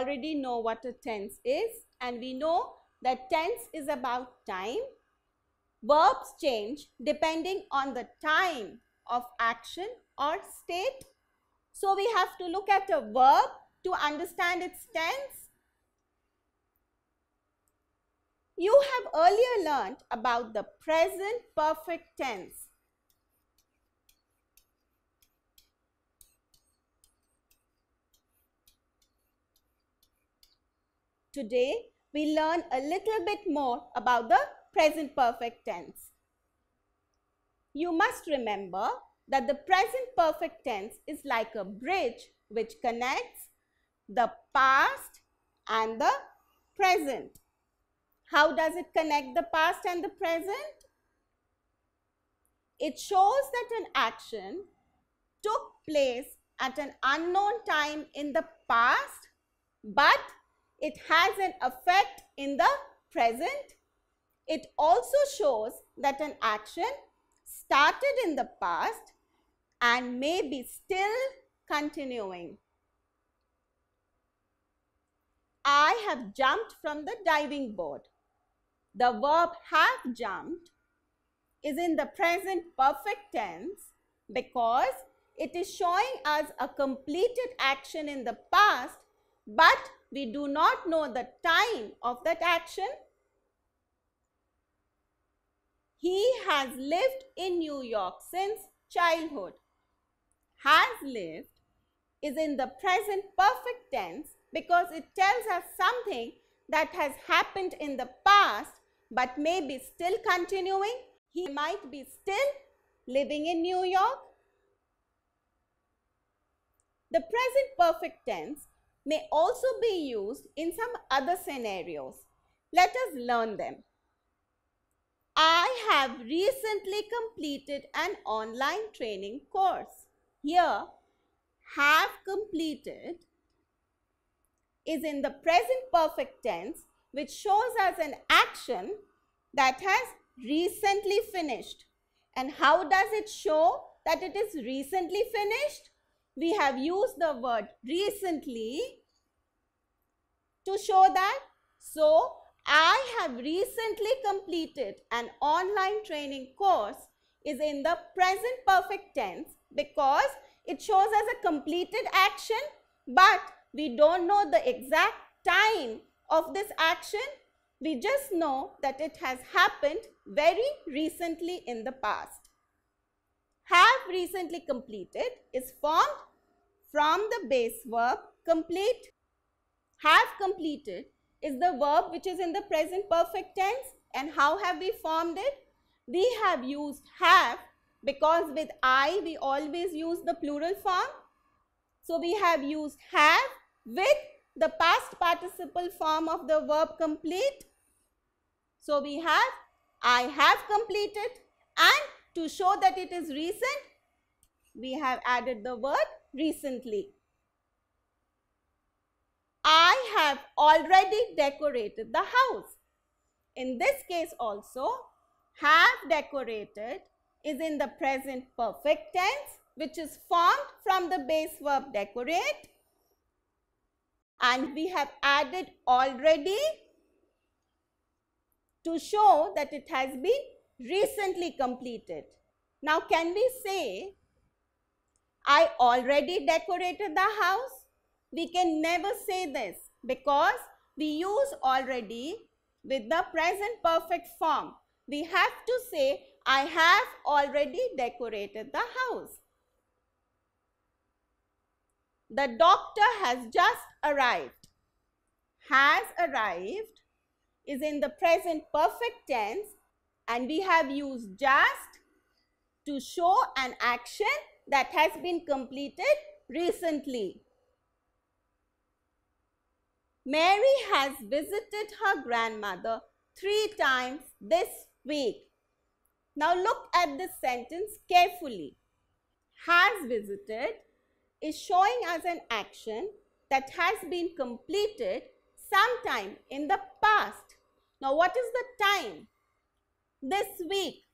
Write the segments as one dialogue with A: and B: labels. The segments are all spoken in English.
A: already know what a tense is, and we know that tense is about time. Verbs change depending on the time of action or state. So we have to look at a verb to understand its tense. You have earlier learnt about the present perfect tense. Today, we learn a little bit more about the present perfect tense. You must remember that the present perfect tense is like a bridge which connects the past and the present. How does it connect the past and the present? It shows that an action took place at an unknown time in the past, but it has an effect in the present. It also shows that an action started in the past and may be still continuing. I have jumped from the diving board. The verb have jumped is in the present perfect tense because it is showing us a completed action in the past, but we do not know the time of that action. He has lived in New York since childhood. Has lived is in the present perfect tense because it tells us something that has happened in the past but may be still continuing. He might be still living in New York. The present perfect tense may also be used in some other scenarios. Let us learn them. I have recently completed an online training course. Here, have completed is in the present perfect tense, which shows us an action that has recently finished. And how does it show that it is recently finished? We have used the word recently to show that. So, I have recently completed an online training course is in the present perfect tense because it shows us a completed action, but we don't know the exact time of this action. We just know that it has happened very recently in the past. Have recently completed is formed from the base verb complete. Have completed is the verb which is in the present perfect tense. And how have we formed it? We have used have because with I we always use the plural form. So we have used have with the past participle form of the verb complete. So we have I have completed, and to show that it is recent, we have added the word recently. I have already decorated the house. In this case also, have decorated is in the present perfect tense, which is formed from the base verb decorate, and we have added already to show that it has been recently completed. Now, can we say, I already decorated the house? We can never say this because we use already with the present perfect form. We have to say, I have already decorated the house. The doctor has just arrived. Has arrived is in the present perfect tense, and we have used just to show an action that has been completed recently. Mary has visited her grandmother 3 times this week. Now look at this sentence carefully. Has visited is showing us an action that has been completed sometime in the past. Now what is the time? This week.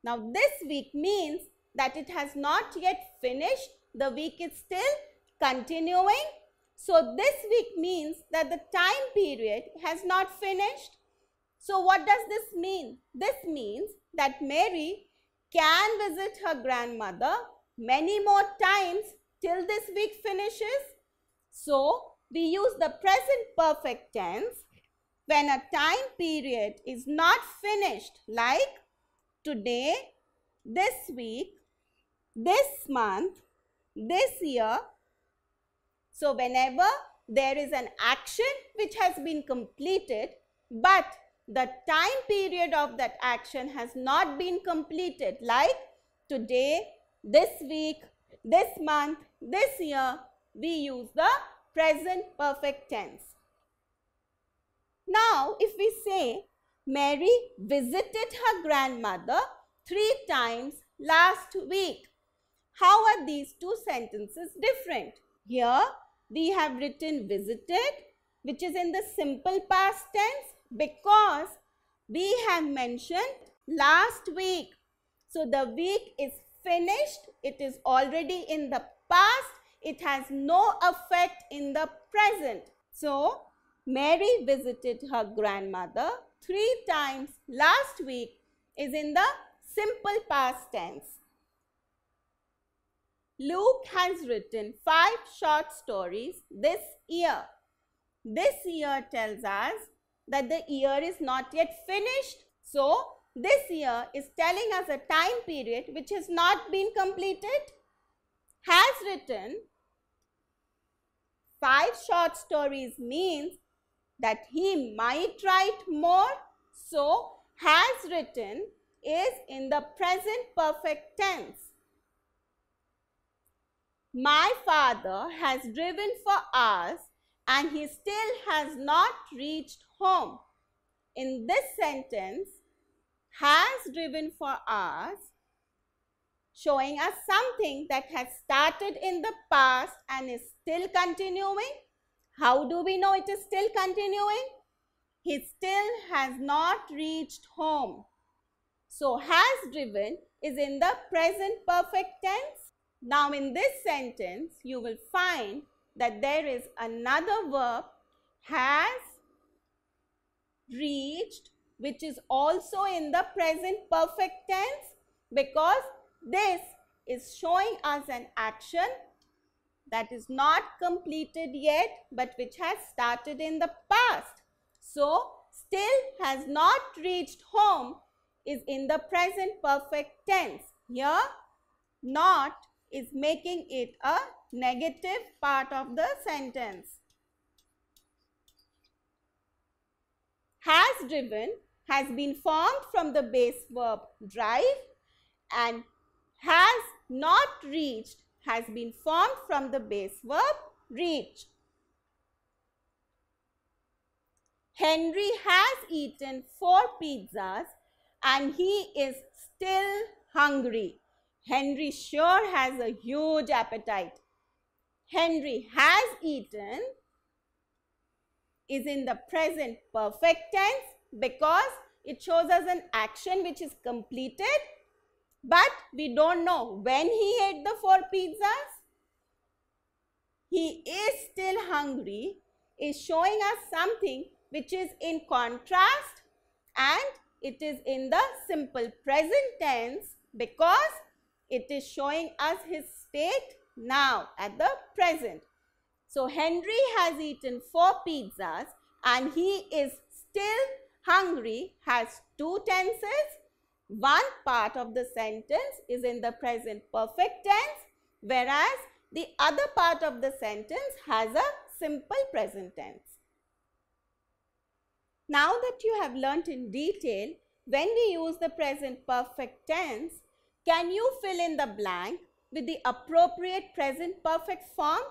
A: Now this week means that it has not yet finished. The week is still continuing. So this week means that the time period has not finished. So what does this mean? This means that Mary can visit her grandmother many more times till this week finishes. So we use the present perfect tense when a time period is not finished, like today, this week, this month, this year. So whenever there is an action which has been completed, but the time period of that action has not been completed, like today, this week, this month, this year, we use the present perfect tense. Now, if we say Mary visited her grandmother 3 times last week, how are these two sentences different? Here, we have written visited, which is in the simple past tense, because we have mentioned last week. So the week is finished. It is already in the past. It has no effect in the present. So Mary visited her grandmother 3 times last week is in the simple past tense. Luke has written 5 short stories this year. This year tells us that the year is not yet finished. So this year is telling us a time period which has not been completed. Has written 5 short stories means that he might write more. So has written is in the present perfect tense. My father has driven for hours and he still has not reached home. In this sentence, has driven for hours, showing us something that has started in the past and is still continuing. How do we know it is still continuing? He still has not reached home. So, has driven is in the present perfect tense. Now, in this sentence, you will find that there is another verb, has reached, which is also in the present perfect tense, because this is showing us an action that is not completed yet, but which has started in the past. So, still has not reached home is in the present perfect tense. Here, not is making it a negative part of the sentence. Has driven has been formed from the base verb drive, and has not reached has been formed from the base verb reach. Henry has eaten 4 pizzas and he is still hungry. Henry sure has a huge appetite. Henry has eaten is in the present perfect tense because it shows us an action which is completed, but we don't know when he ate the 4 pizzas. He is still hungry is showing us something which is in contrast, and it is in the simple present tense because it is showing us his state now at the present. So, Henry has eaten 4 pizzas and he is still hungry has 2 tenses. One part of the sentence is in the present perfect tense, whereas the other part of the sentence has a simple present tense. Now that you have learnt in detail when we use the present perfect tense, can you fill in the blank with the appropriate present perfect form?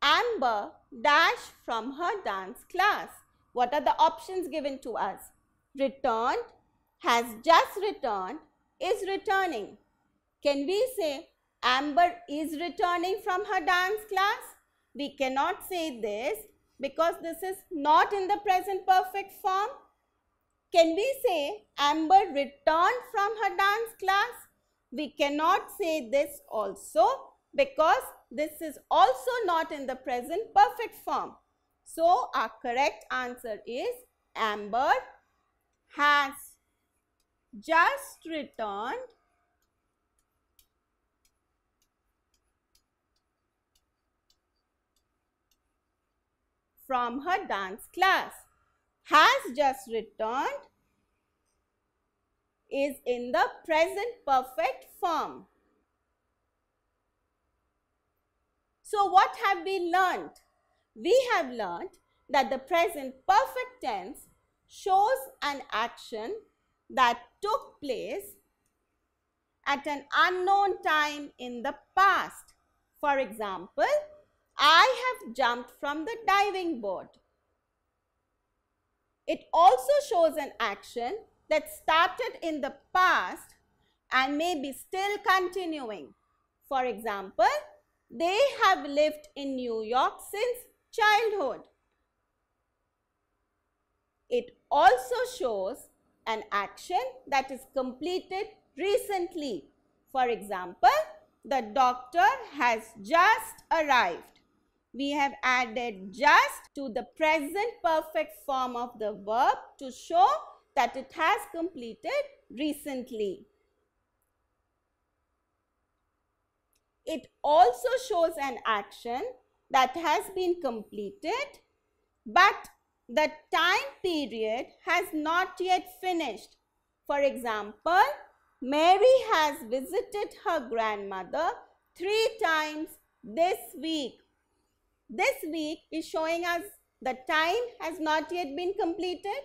A: Amber dashed from her dance class. What are the options given to us? Returned, has just returned, is returning. Can we say Amber is returning from her dance class? We cannot say this because this is not in the present perfect form. Can we say Amber returned from her dance class? We cannot say this also because this is also not in the present perfect form. So, our correct answer is Amber has just returned from her dance class. Has just returned is in the present perfect form. So what have we learned? We have learned that the present perfect tense shows an action that took place at an unknown time in the past. For example, I have jumped from the diving board. It also shows an action that started in the past and may be still continuing. For example, they have lived in New York since childhood. It also shows an action that is completed recently. For example, the doctor has just arrived. We have added just to the present perfect form of the verb to show that it has completed recently. It also shows an action that has been completed, but the time period has not yet finished. For example, Mary has visited her grandmother 3 times this week. This week is showing us the time has not yet been completed.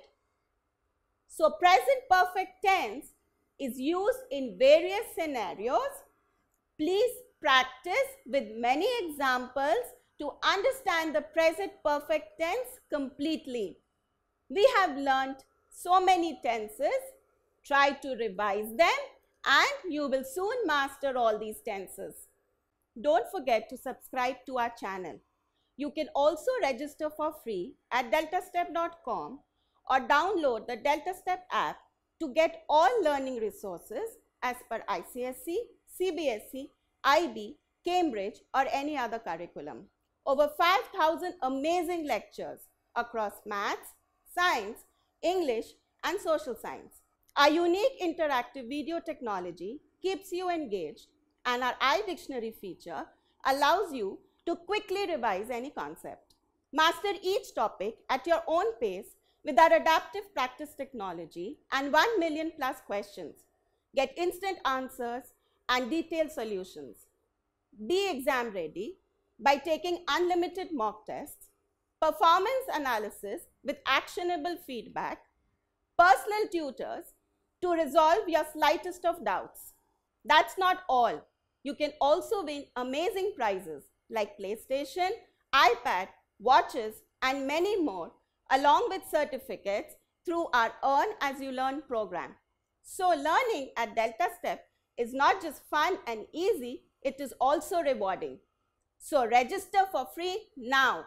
A: So, present perfect tense is used in various scenarios. Please practice with many examples to understand the present perfect tense completely. We have learnt so many tenses. Try to revise them and you will soon master all these tenses. Don't forget to subscribe to our channel. You can also register for free at deltastep.com or download the DeltaStep app to get all learning resources as per ICSE, CBSE, IB, Cambridge or any other curriculum. Over 5,000 amazing lectures across maths, science, English and social science. Our unique interactive video technology keeps you engaged and our iDictionary feature allows you to quickly revise any concept. Master each topic at your own pace with our adaptive practice technology and 1 million plus questions. Get instant answers and detailed solutions. Be exam ready by taking unlimited mock tests, performance analysis with actionable feedback, personal tutors to resolve your slightest of doubts. That's not all. You can also win amazing prizes like PlayStation, iPad, watches and many more along with certificates through our Earn As You Learn program. So learning at DeltaStep is not just fun and easy, it is also rewarding. So register for free now.